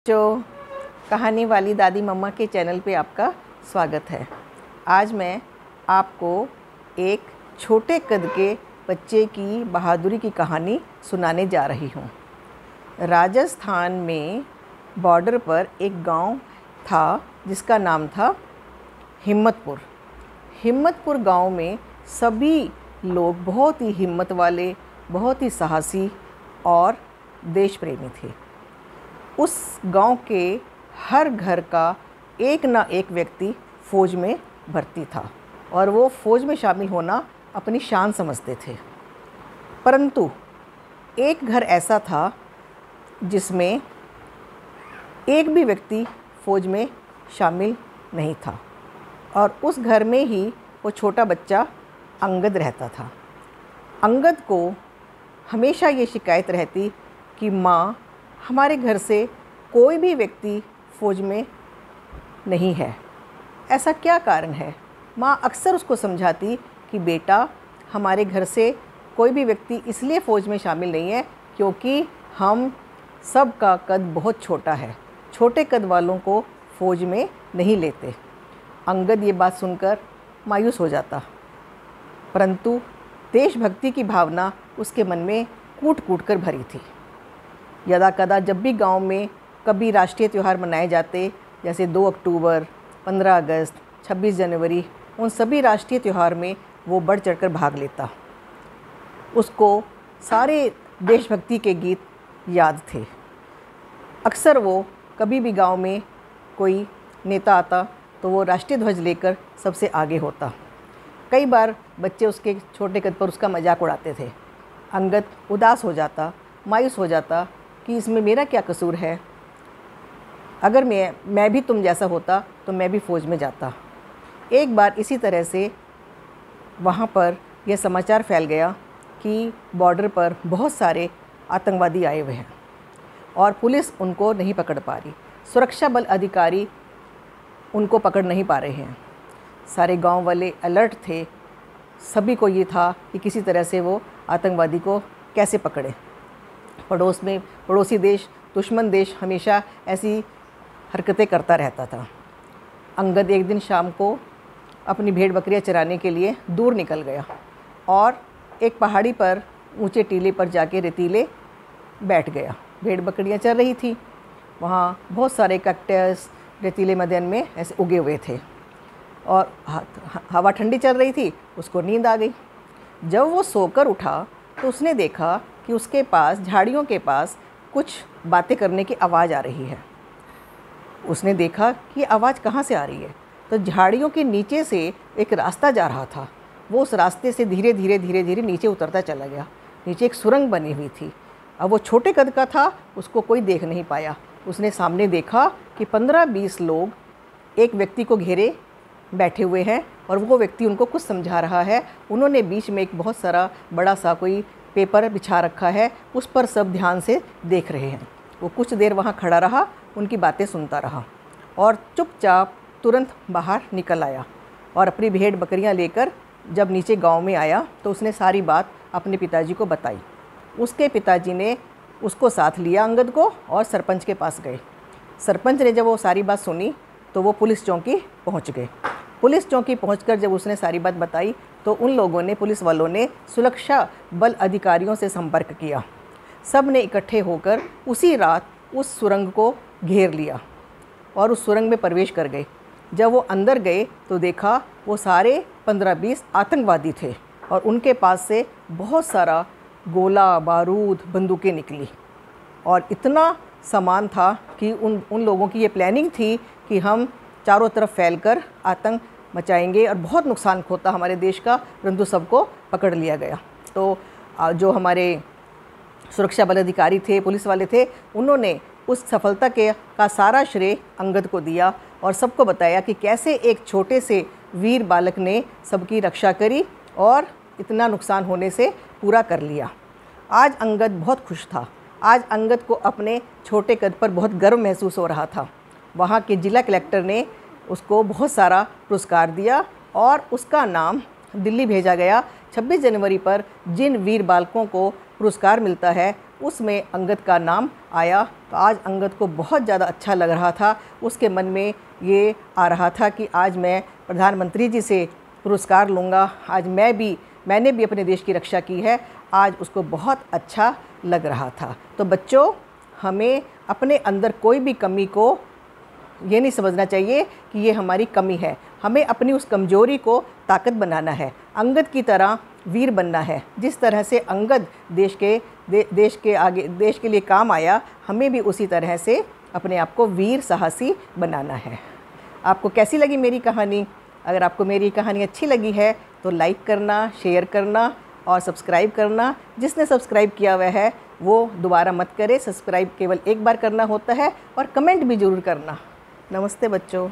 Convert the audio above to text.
जो कहानी वाली दादी मम्मा के चैनल पे आपका स्वागत है। आज मैं आपको एक छोटे कद के बच्चे की बहादुरी की कहानी सुनाने जा रही हूँ। राजस्थान में बॉर्डर पर एक गांव था जिसका नाम था हिम्मतपुर। हिम्मतपुर गांव में सभी लोग बहुत ही हिम्मत वाले, बहुत ही साहसी और देश प्रेमी थे। उस गांव के हर घर का एक ना एक व्यक्ति फ़ौज में भर्ती था और वो फ़ौज में शामिल होना अपनी शान समझते थे। परंतु एक घर ऐसा था जिसमें एक भी व्यक्ति फ़ौज में शामिल नहीं था और उस घर में ही वो छोटा बच्चा अंगद रहता था। अंगद को हमेशा ये शिकायत रहती कि माँ, हमारे घर से कोई भी व्यक्ति फ़ौज में नहीं है, ऐसा क्या कारण है। माँ अक्सर उसको समझाती कि बेटा, हमारे घर से कोई भी व्यक्ति इसलिए फ़ौज में शामिल नहीं है क्योंकि हम सब का कद बहुत छोटा है, छोटे कद वालों को फ़ौज में नहीं लेते। अंगद ये बात सुनकर मायूस हो जाता, परंतु देशभक्ति की भावना उसके मन में कूट कूट कर भरी थी। यदा कदा जब भी गांव में कभी राष्ट्रीय त्यौहार मनाए जाते, जैसे 2 अक्टूबर, 15 अगस्त, 26 जनवरी, उन सभी राष्ट्रीय त्यौहार में वो बढ़ चढ़कर भाग लेता। उसको सारे देशभक्ति के गीत याद थे। अक्सर वो कभी भी गांव में कोई नेता आता तो वो राष्ट्रीय ध्वज लेकर सबसे आगे होता। कई बार बच्चे उसके छोटे कद पर उसका मजाक उड़ाते थे। अंगद उदास हो जाता, मायूस हो जाता कि इसमें मेरा क्या कसूर है। अगर मैं भी तुम जैसा होता तो मैं भी फ़ौज में जाता। एक बार इसी तरह से वहाँ पर यह समाचार फैल गया कि बॉर्डर पर बहुत सारे आतंकवादी आए हुए हैं और पुलिस उनको नहीं पकड़ पा रही, सुरक्षा बल अधिकारी उनको पकड़ नहीं पा रहे हैं। सारे गांव वाले अलर्ट थे, सभी को ये था कि किसी तरह से वो आतंकवादी को कैसे पकड़े। पड़ोसी देश, दुश्मन देश हमेशा ऐसी हरकतें करता रहता था। अंगद एक दिन शाम को अपनी भेड़ बकरियां चराने के लिए दूर निकल गया और एक पहाड़ी पर ऊंचे टीले पर जाके रेतीले बैठ गया। भेड़ बकरियां चर रही थी, वहाँ बहुत सारे कैक्टस रेतीले मैदान में ऐसे उगे हुए थे और हवा ठंडी चल रही थी। उसको नींद आ गई। जब वो सोकर उठा तो उसने देखा कि उसके पास, झाड़ियों के पास, कुछ बातें करने की आवाज़ आ रही है। उसने देखा कि आवाज़ कहाँ से आ रही है, तो झाड़ियों के नीचे से एक रास्ता जा रहा था। वो उस रास्ते से धीरे धीरे नीचे उतरता चला गया। नीचे एक सुरंग बनी हुई थी। अब वो छोटे कद का था, उसको कोई देख नहीं पाया। उसने सामने देखा कि 15-20 लोग एक व्यक्ति को घेरे बैठे हुए हैं और वो व्यक्ति उनको कुछ समझा रहा है। उन्होंने बीच में एक बहुत सारा बड़ा सा कोई पेपर बिछा रखा है, उस पर सब ध्यान से देख रहे हैं। वो कुछ देर वहाँ खड़ा रहा, उनकी बातें सुनता रहा और चुपचाप तुरंत बाहर निकल आया और अपनी भेड़ बकरियाँ लेकर जब नीचे गांव में आया तो उसने सारी बात अपने पिताजी को बताई। उसके पिताजी ने उसको साथ लिया, अंगद को, और सरपंच के पास गए। सरपंच ने जब वो सारी बात सुनी तो वो पुलिस चौकी पहुंच गए। पुलिस चौकी पहुंचकर जब उसने सारी बात बताई तो उन लोगों ने, पुलिस वालों ने, सुरक्षा बल अधिकारियों से संपर्क किया। सब ने इकट्ठे होकर उसी रात उस सुरंग को घेर लिया और उस सुरंग में प्रवेश कर गए। जब वो अंदर गए तो देखा वो सारे 15-20 आतंकवादी थे और उनके पास से बहुत सारा गोला, बारूद, बंदूकें निकली और इतना सामान था कि उन लोगों की ये प्लानिंग थी कि हम चारों तरफ फैलकर आतंक मचाएंगे और बहुत नुकसान होता हमारे देश का, परंतु सबको पकड़ लिया गया। तो जो हमारे सुरक्षा बल अधिकारी थे, पुलिस वाले थे, उन्होंने उस सफलता का सारा श्रेय अंगद को दिया और सबको बताया कि कैसे एक छोटे से वीर बालक ने सबकी रक्षा करी और इतना नुकसान होने से पूरा कर लिया। आज अंगद बहुत खुश था। आज अंगद को अपने छोटे कद पर बहुत गर्व महसूस हो रहा था। वहाँ के जिला कलेक्टर ने उसको बहुत सारा पुरस्कार दिया और उसका नाम दिल्ली भेजा गया। 26 जनवरी पर जिन वीर बालकों को पुरस्कार मिलता है उसमें अंगद का नाम आया। तो आज अंगद को बहुत ज़्यादा अच्छा लग रहा था। उसके मन में ये आ रहा था कि आज मैं प्रधानमंत्री जी से पुरस्कार लूँगा, आज मैंने भी अपने देश की रक्षा की है। आज उसको बहुत अच्छा लग रहा था। तो बच्चों, हमें अपने अंदर कोई भी कमी को ये नहीं समझना चाहिए कि ये हमारी कमी है। हमें अपनी उस कमज़ोरी को ताकत बनाना है, अंगद की तरह वीर बनना है। जिस तरह से अंगद देश के लिए काम आया, हमें भी उसी तरह से अपने आप को वीर साहसी बनाना है। आपको कैसी लगी मेरी कहानी? अगर आपको मेरी कहानी अच्छी लगी है तो लाइक करना, शेयर करना और सब्सक्राइब करना। जिसने सब्सक्राइब किया हुआ है वो दोबारा मत करे, सब्सक्राइब केवल एक बार करना होता है, और कमेंट भी ज़रूर करना। नमस्ते बच्चों।